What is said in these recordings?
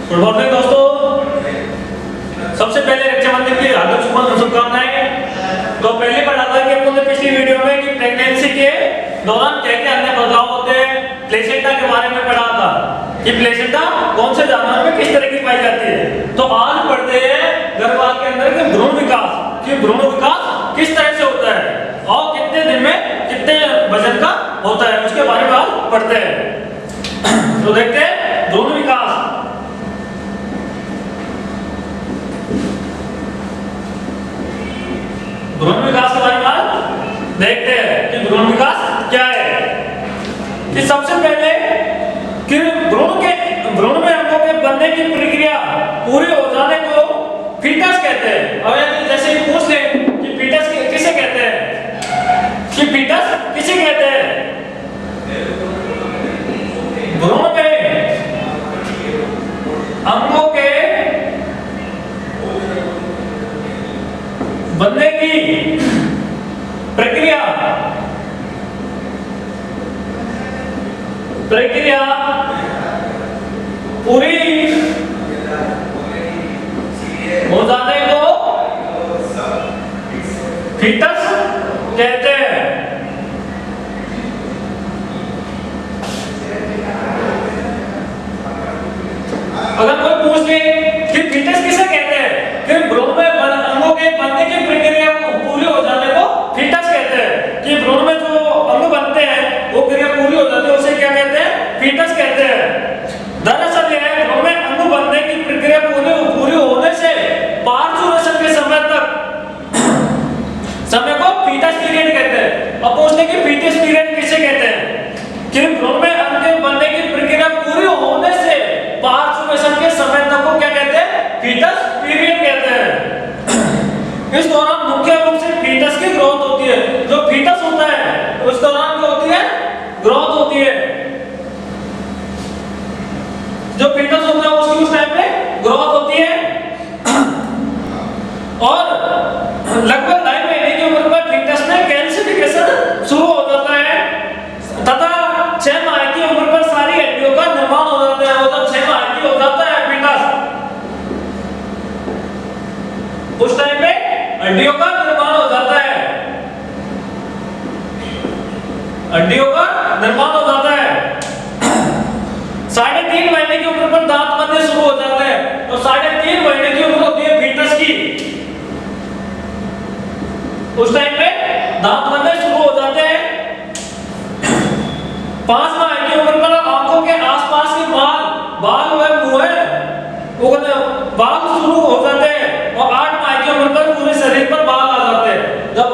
Good morning दोस्तों। सबसे पहले रक्षाबंधन की हार्दिक शुभकामनाएं। तो पहले पढ़ा था कि अपन ने पिछली वीडियो में कि प्रेगनेंसी के दौरान क्या क्या अन्य बदलाव होते हैं, प्लेसेंटा के बारे में पढ़ा था कि प्लेसेंटा कौन से जानवर में किस तरह की पाई जाती है। तो आज पढ़ते हैं गर्भपात के अंदर के भ्रूण विकास, कि भ्रूण विकास किस तरह से होता है और कितने दिन में कितने वजन का होता है, उसके बारे में आज पढ़ते हैं। तो देखते हैं भ्रूण विकास। भ्रूण विकास के बारे में देखते हैं कि भ्रूण विकास क्या है। कि सबसे पहले कि भ्रूण में अंगों के बनने की प्रक्रिया पूरी हो जाने को फीटस कहते हैं। और जैसे पूछ ले कि फीटस किसे कहते हैं, कि फीटस किसे कहते हैं। भ्रूण में अंगों के बनने की प्रक्रिया पूरी हो जाने को फीटस कहते हैं। अगर कोई पूछ ले कि फीटस किसे कहते हैं, फिर भ्रूण में अंगों के बनने की प्रक्रिया पूरी हो जाने को फीटस कहते हैं। कि भ्रूण में जो अंग बनते हैं वो क्रिया पूरी हो जाती है, उसे क्या कहते हैं, फीटस कहते हैं। दरअसल यह भ्रूण में अंग बनने की प्रक्रिया पूरी होने से पार्चुरेशन के समय को फीटस पीरियड कहते हैं। अब पूछते हैं कि फीटस पीरियड किसे कहते हैं, कि भ्रूण में अंग बनने की प्रक्रिया पूरी होने से पार्चुरेशन के समय तक को क्या कहते हैं, फीटस पीरियड कहते हैं। इस दौरान मुख्य रूप से फीटस की ग्रोथ होती है। जो फीटस होता है उस दौरान क्या होती है, ग्रोथ होती है। जो फीटस होता है उसकी उस टाइम पे ग्रोथ होती है। और लगभग 2.5 महीने की उम्र पर फीटस में कैल्सिफिकेशन शुरू हो जाता है तथा 6 माह की उम्र पर सारी हड्डियों का निर्माण हो जाता है। वो जब 6 माह की हो जाता है फीटस, उस टाइम पे हड्डियों का निर्माण हो जाता है, हड्डियों का निर्माण हो जाता है। 3.5 महीने की उम्र पर दांत बनने शुरू हो जाते हैं। तो 3.5 महीने की उम्र होती है फीटस की, उस टाइम पे दांत बनने शुरू हो जाते हैं। 5 माह की उम्र पर आंखों के आसपास के बाल व मुंह बाल शुरू हो जाते हैं। और 8 माह की उम्र पर पूरे शरीर पर बाल आ जाते हैं। जब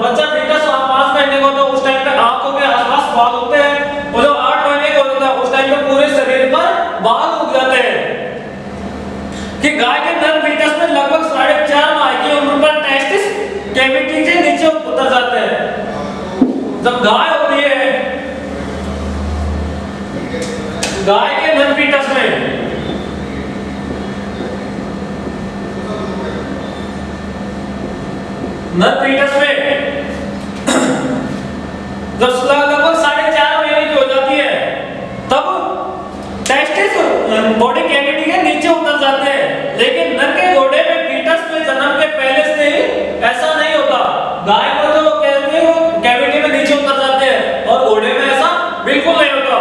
बच्चा फीटस 5 महीने का होता है उस टाइम पे आंखों के आसपास बाल होते हैं, और जब 8 महीने का होता है उस टाइम पे पूरे शरीर पर बाल उग जाते हैं। कि गाय के नर फीटस में लगभग 4.5 माह की उम्र पर टेस्टिस कैविटी से नीचे उतर जाते हैं। जब गाय होती है, गाय के नर फीटस में जब लगभग 4.5 महीने की हो जाती है तब टेस्टिस बॉडी कैविटी के नीचे उतर जाते हैं। लेकिन नर के घोड़े में फीटस में जन्म के पहले से ही ऐसा नहीं होता। गाय को जो कहते हैं वो कैविटी में नीचे उतर जाते हैं और घोड़े में ऐसा बिल्कुल नहीं होता।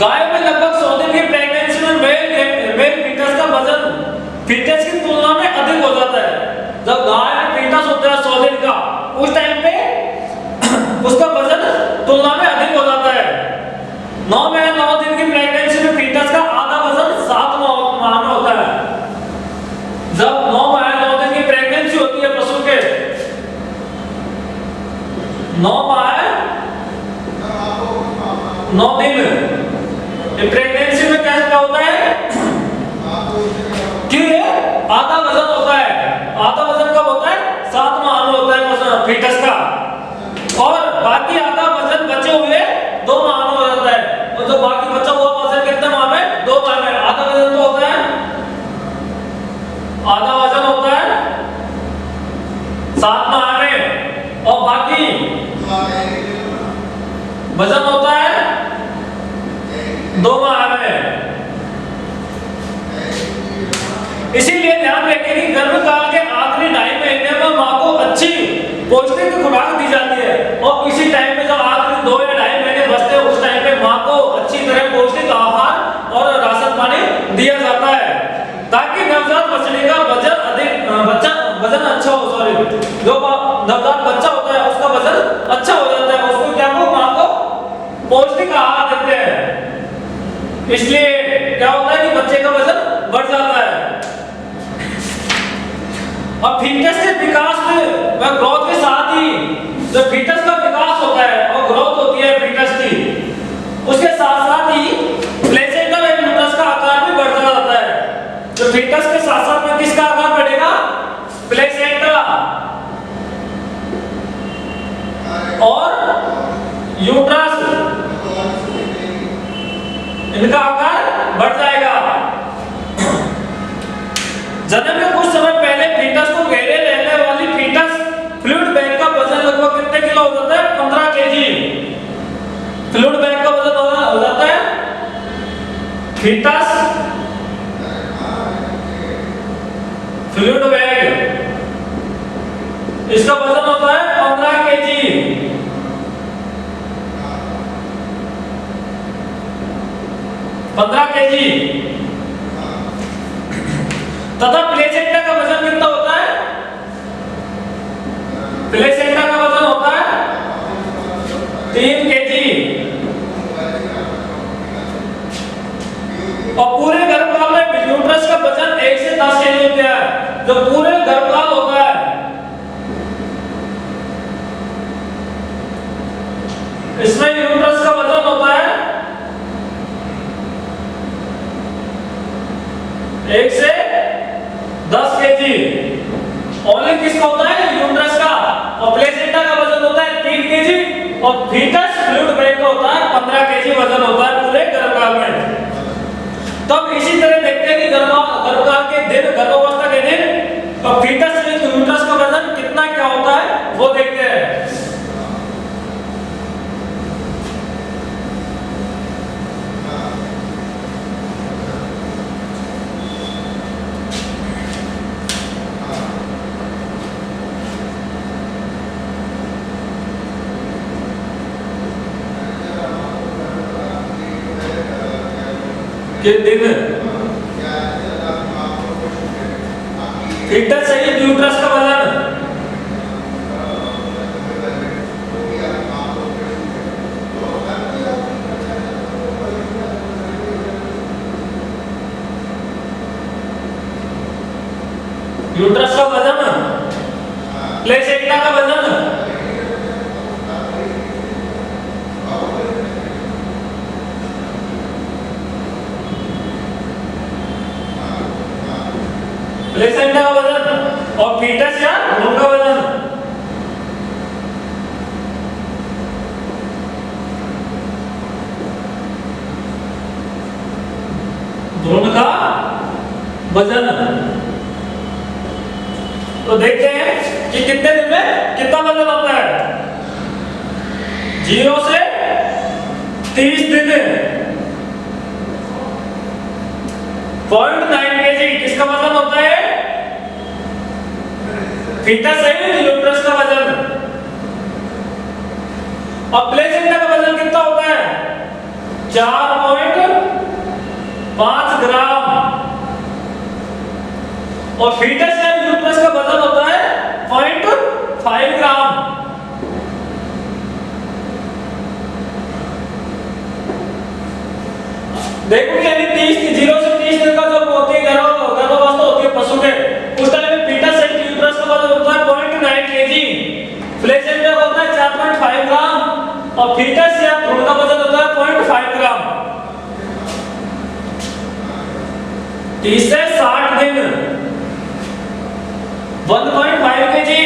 गाय में लगभग 100 दिन की प्रेगनेंसी में मेल फीटस का वजन फीटस की तुलना में अधिक हो जाता है। जब गाय में फीटस होता है 100 दिन का, उस टाइम पे उसका वजन तुलना में अधिक हो जाता है। 9 महीने 9 दिन की प्रेगनेंसी में फीटस का आधा वजन 7 माह में होता है। जब 9 महीने 9 दिन की प्रेगनेंसी होती है पशु के, 9 माह 9 दिन प्रेगनेंसी में क्या होता है कि आधा वजन होता है। आधा वजन कब होता है, 7 माह में होता है फीटस का, और बाकी आधा वजन बचे हुए 2 माह में हो जाता है। और जो बाकी बचा हुआ वजन कितने माह में, 2 माह में। आधा वजन तो होता है, आधा वजन होता है 7 माह में, और बाकी वजन होता है 2 माह में। इसीलिए ध्यान रखें कि गर्भकाल के आखिरी 2.5 महीने में मां को अच्छी पौष्टिक खुराक दी जाती है और इसी टाइम पे जब आखिरी 2 या 2.5 महीने बचते हैं उस टाइम पे मां को अच्छी तरह पौष्टिक आहार और राशन पानी दिया जाता है ताकि नवजात बछड़े का वजन अच्छा हो। सॉरी, जो नवजात बच्चा होता है उसका वजन अच्छा हो जाता है, उसको क्या को मां को पौष्टिक आहार देते हैं, इसलिए क्या होता है कि बच्चे का वजन बढ़ जाता है। और फीटस के विकास व ग्रोथ के साथ ही जो फीटस का विकास होता है और ग्रोथ होती है फीटस की, उसके साथ साथ ही प्लेसेंटा व यूट्रस का आकार भी बढ़ता जाता है। तो फीटस के साथ साथ में किसका आकार बढ़ेगा? प्लेसेंटा और यूट्रस, इनका आकार बढ़ जाएगा। जन्म के कुछ समय पहले फीटस को घेरे रहने वाली फीटस फ्लूइड बैग का वजन लगभग कितने किलो हो जाता है? 15 केजी। फ्लूइड बैग का वजन हो जाता है फीटस फ्लूइड बैग, इसका वजन होता है 15 केजी। तथा प्लेसेंटा का वजन कितना होता है? प्लेसेंटा का वजन होता है 3 केजी। और पूरे गर्भकाल में यूट्रस का वजन 1 से 10 केजी होता है। जो पूरे गर्भकाल होता है इसमें यूट्रस का वजन होता है 1 से 10 केजी। ओनली किसका होता है? यूट्रस का। और प्लेसेंटा का वजन होता है 3 केजी और फीटस फ्लूइड बैग का होता है 15 केजी वजन होता है पूरे गर्भकाल में। तब इसी तरह देखते हैं कि गर्भकाल के दिन, गर्भावस्था के दिन और फीटस में यूट्रस का वजन कितना क्या होता है वो देखते हैं। के दिन फीटस सहित यूट्रस का वजन यूट्रस का वजन प्लेसेंटा का वजन प्लेसेंटा का वजन और फीटस या भ्रूण का वजन भ्रूण का वजन। तो देखते हैं कि कितने दिन में कितना वजन होता है। 0 से 30 दिन 0.9 केजी किसका वजन होता है? फीटस है यूट्रस का वजन। और प्लेसेंटा का वजन कितना होता है? 4.5 ग्राम। और फीटस या यूट्रस का वजन होता है 0.5 ग्राम। देखो कि यदि 0 से 30 दिन का जब होती है गर्भावस्था होती है पशु के, उस टाइम में फीटस से यूट्रस का वजन होता है 0.9 केजी, प्लेसेंटा का होता है 4.5 ग्राम और फीटस या भ्रूण का वजन होता है 0.5 ग्राम। 30 से 60 दिन 1.5 केजी।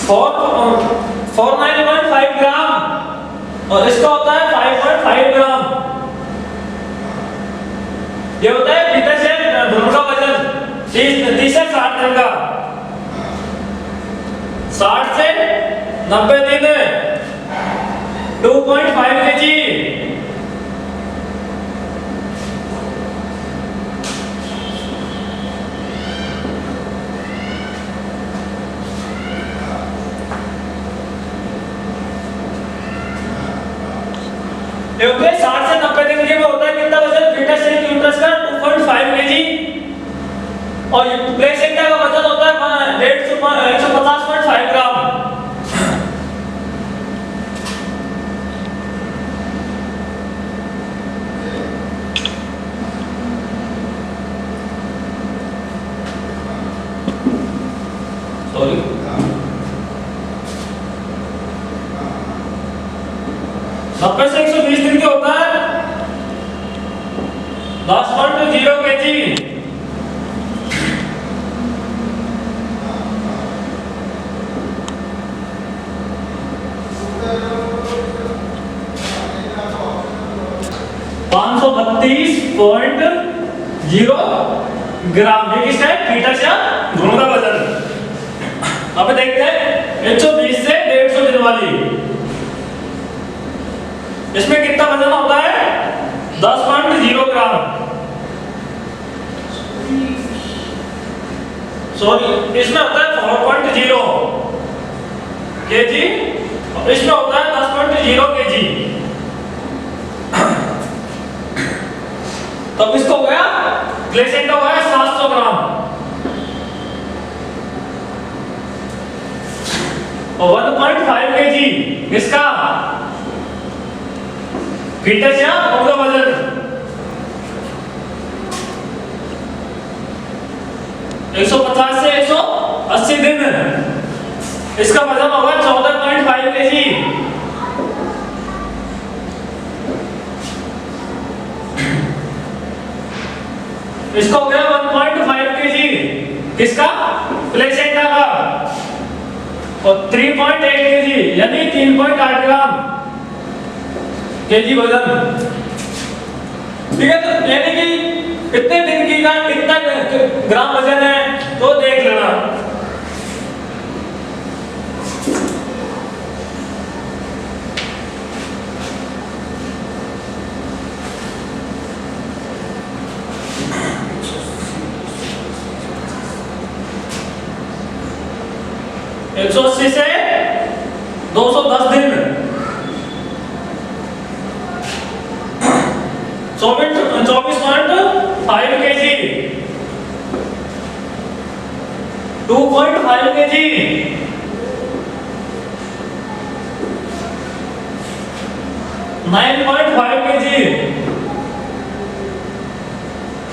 फोर 9.5 ग्राम और इसका होता है 5.5 ग्राम। ये होता है फीटस या भ्रूण का वजन 30 से 60 दिन का। 60 से 90 दिन 2.5 kg। ओके 60 से 90 दिन के में होता है कितना वजन फीटस से यूट्रस का 2.5 kg और प्लेसेंटा का वजन होता है 150.5 ग्राम। सॉरी 90 से 120 दिन के होता है 10.0 kg। 532.0 ग्राम ये किसका है फीटस या भ्रूण का वजन। अब देखते हैं 120 से 150 दिन वाली इसमें कितना वजन होता है 10.0 ग्राम। सॉरी इसमें होता है 4.0 केजी और इसमें होता है 10.0 केजी। तो इसको हो गया प्लेसेंटा हो गया 700 ग्राम और 1.5 केजी इसका फीटस या भ्रूण का वजन। 150 से 180 दिन इसका वजन होगा 14.5 केजी। इसका हो गया 1.5 केजी किसका प्लेसेंटा का और 3.8 केजी यानी 3.8 ग्राम केजी वजन। ठीक है तो यानी कि कितने दिन की का कितना ग्राम वजन है तो देख लेना। एक 180 से 210 दिन 24.5 केजी 2.5 केजी 9.5 केजी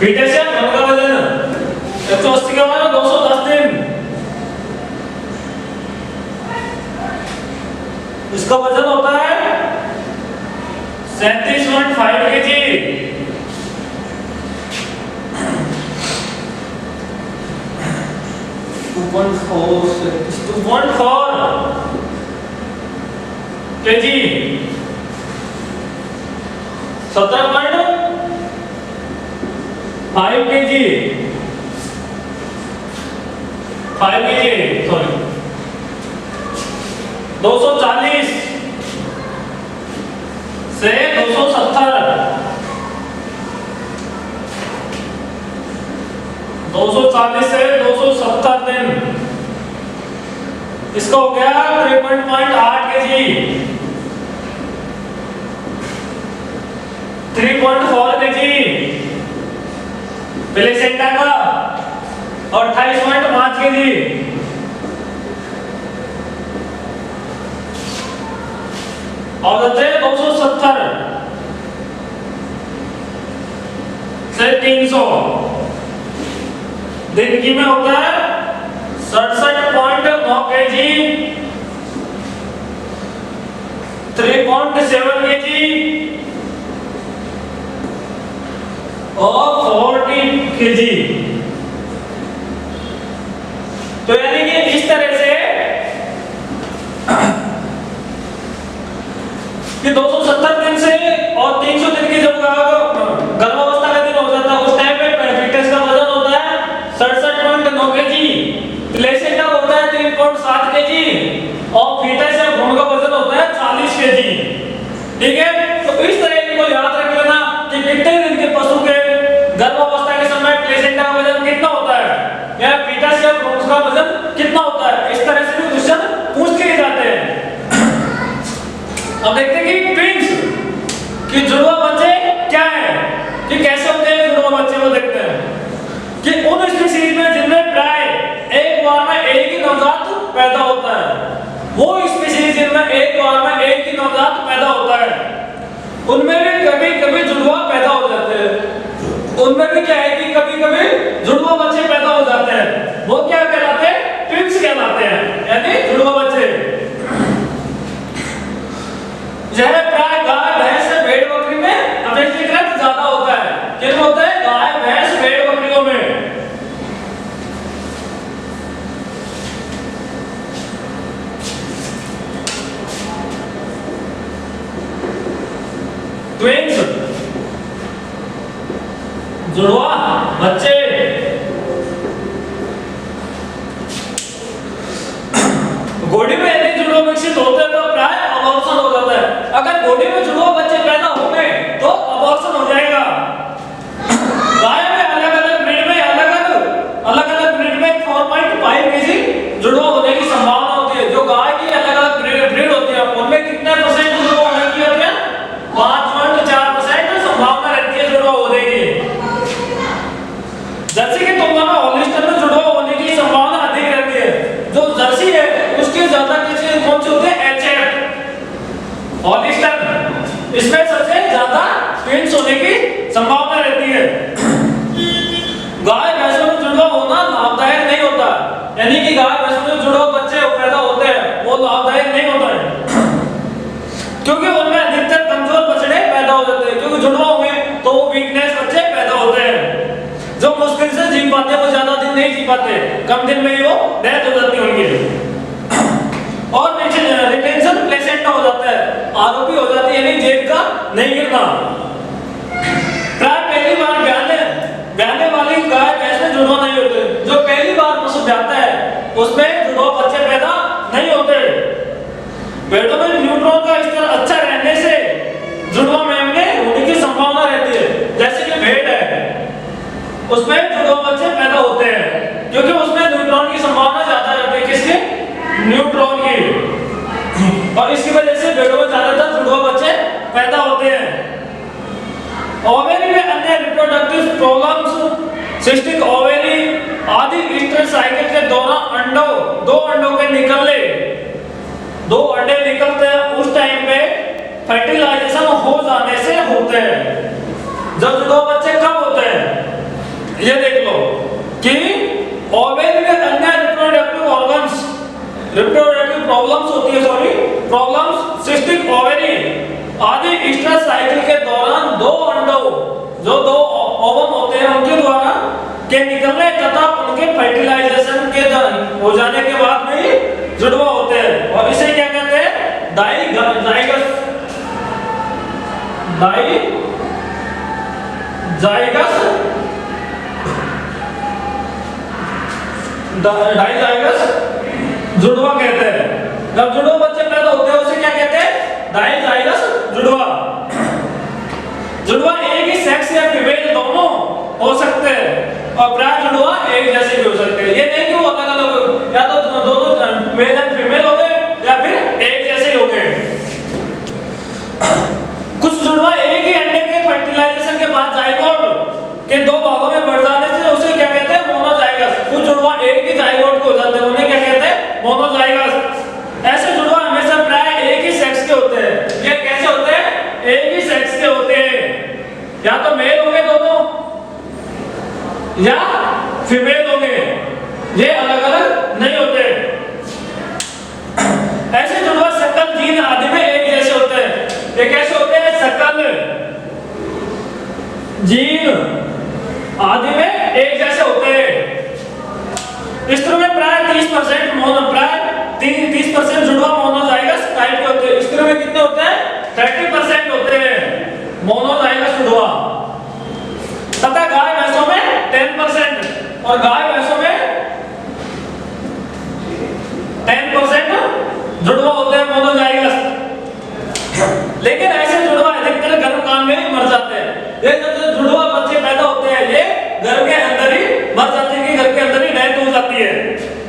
फीटस या भ्रूण का वजन। 180 के बाद 210 दिन इसका वजन होता है 37.5 KG. 2.4 KG 17.5 KG 5 KG sorry 240 से 270 240 से 270 दिन इसका हो गया 3.8 केजी 3.4 केजी प्लेसेंटा का और 28.5 केजी और 270 से 300 दिन की में होता है 67.9 केजी 3.7 केजी और 40 केजी। तो यानी कि इस तरह से कि 270 दिन से और 300 दिन की जब गर्भावस्था का दिन हो जाता है उस टाइम पे फीटस का वजन होता है 67.9 केजी प्लेसेंटा होता है 3.7 केजी और फीटस पैदा होता है। वो स्पीशीज जिनमें एक बार में एक ही नवजात पैदा होता है, उनमें भी कभी कभी जुड़वा पैदा हो जाते हैं। उनमें भी क्या है कि कभी कभी जुड़वा बच्चे पैदा हो जाते हैं। वो क्या कहलाते हैं? ट्विंस कहलाते हैं, यानी जुड़वा बच्चे। यह प्राय गाय भैंस भेड़ बकरी में अपेक्षाकृत ज्यादा होता है। किन होता है? गाय भैंस भेड़ बकरियों में। ट्विंस जुड़वा बच्चे घोड़ी में यदि जुड़वा विकसित होते हैं तो प्राय अबॉर्शन हो जाता है। अगर घोड़ी में जुड़वा बच्चे पैदा होंगे तो अबॉर्शन हो जाएगा। गाय में अलग अलग ब्रीड में 4.5 केजी जुड़वा होने की संभावना होती है। जो गाय की अलग अलग ब्रीड होती है उनमें कितने परसेंट जुड़वा होने की होती है? 5.4% संभावना रहती है जुड़वा होने की। जर्सी की तुलना में हॉलिस्टन में जुड़वा होने की संभावना अधिक रहती है। जो जर्सी है उसके ज्यादा किसी कौन से होते हैं? एचएफ, हॉलिस्टन, इसमें सबसे ज्यादा ट्विंस होने की संभावना रहती है। गाय भैंसों में जुड़वा होना लाभदायक नहीं होता, यानी कि गाय भैंसों में जुड़वा बच्चे पैदा होते हैं वो लाभदायक नहीं होता है, क्योंकि उनमें अधिकतर कमजोर बछड़े पैदा हो जाते हैं। क्योंकि जुड़वा होंगे तो वो वीकनेस बच्चे पैदा होते हैं जो मुश्किल से जी पाते हैं। वो ज्यादा दिन नहीं जी पाते, कम दिन में ही वो डेथ हो जाती है उनकी। और रिटेंशन प्लेसेंटा हो जाता है, आरोपी हो जाती है, यानी जेल का नहीं गिरना। प्राय पहली बार ब्याने वाली गाय भैंस में जुड़वा नहीं होते। जो पहली बार पशु ब्याता है उसमें जुड़वा बच्चे पैदा नहीं होते। भेड़ों में न्यूट्रॉन का स्तर अच्छा रहने से जुड़वा मेमने होने की संभावना रहती है। जैसे कि भेड़ है उसमें जुड़वा बच्चे पैदा होते हैं क्योंकि उसमें न्यूट्रॉन की संभावना ज्यादा रहती है। किसकी? न्यूट्रॉन की। और इसकी वजह से भेड़ों में ज्यादातर जुड़वा बच्चे पैदा होते हैं। ओवेरी में अन्य रिप्रोडक्टिव प्रॉब्लम्स, सिस्टिक ओवेरी आदि ईस्टर साइकिल के दौरान दो अंडों के निकलने, 2 अंडे निकलते हैं उस टाइम पे फर्टिलाइजेशन हो जाने से होते हैं। जब जुड़वा बच्चे कब होते हैं ये देख लो कि ओवेरी में अन्य रिप्रोडक्टिव प्रॉब्लम्स होती है, प्रॉब्लम्स सिस्टिक ओवेरी आदि ईस्टर साइकिल के दौरान 2 अंडों, जो 2 ओवम होते हैं उनके द्वारा के निकलने तथा उनके फर्टिलाइजेशन के हो जाने के बाद में जुड़वा होते हैं। और इसे क्या कहते हैं? डाइजाइगस जुड़वा कहते हैं। जब जुड़वा बच्चे पैदा होते हैं उसे क्या कहते हैं? डाइजाइगस जुड़वा। जुड़वा एक ही सेक्स या फीमेल दोनों हो सकते हैं और प्राय जुड़वा एक जैसे भी हो सकते हैं। ये नहीं कि वो अलग अलग, या तो दोनों मेल एंड फीमेल हो गए या फिर एक जैसे ही हो गए। कुछ जुड़वा एक ही अंडे के फर्टिलाइजेशन के बाद जाइगोट के 2 भागों में बढ़ जाने से उसे क्या कहते हैं? मोनोजाइगस। कुछ जुड़वा एक ही जाइगोट को हो जाते हैं उन्हें क्या कहते हैं? मोनोजाइगस। ऐसे जुड़वा हमेशा प्राय एक ही सेक्स के होते हैं। ये कैसे होते हैं? एक ही सेक्स के होते हैं, या तो मेल होंगे दोनों या फीमेल होंगे, ये अलग अलग नहीं होते। ऐसे जुड़वा शकल, जीन आदि में एक जैसे होते हैं। ये कैसे होते हैं? शकल, जीन आदि में एक जैसे होते हैं। स्त्रियों में प्राय 30% जुड़वा मोनोजाइगस टाइप के होते हैं। स्त्रियों में कितने होते हैं? 30% होते हैं मोनोजाइगस जुड़वा। तथा गाय भैंसों में 10% और गाय भैंसों में 10% जुड़वा होते हैं मोनोजाइगस। लेकिन ऐसे जुड़वा अधिकतर गर्भकाल में ही मर जाते हैं। ये जो जुड़वा बच्चे पैदा होते हैं ये घर के अंदर ही मर जाते हैं, कि घर के अंदर ही डेथ हो जाती है।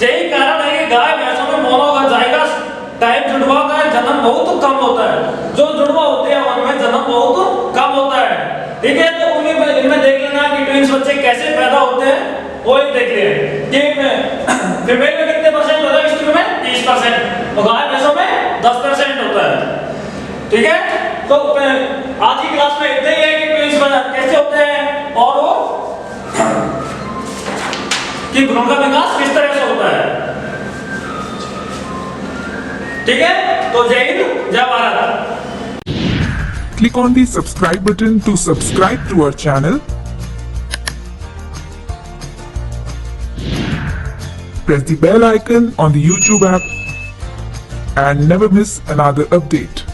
यही कारण है कि गाय भैंसों में मोनोजाइगस टाइप जुड़वा का जन्म बहुत कम होता है। जो जुड़वा होते हैं उनमें जन्म बहुत कम होता है। ठीक है, तो इनमें देख लेना कि ट्विंस बच्चे कैसे पैदा होते हैं, वो ही देख लिए कि फीमेल में कितने परसेंट होता है, स्त्री में 30% और गाय भैंसों में 10% होता है। ठीक है, तो आज की क्लास में इतना ही है कि ट्विंस कैसे होते हैं और वो कि भ्रूण का विकास किस तरह से होता है। ठीक है, तो जय हिंद जय Bharat. Click on the subscribe button to subscribe to our channel. Press the bell icon on the YouTube app and never miss another update.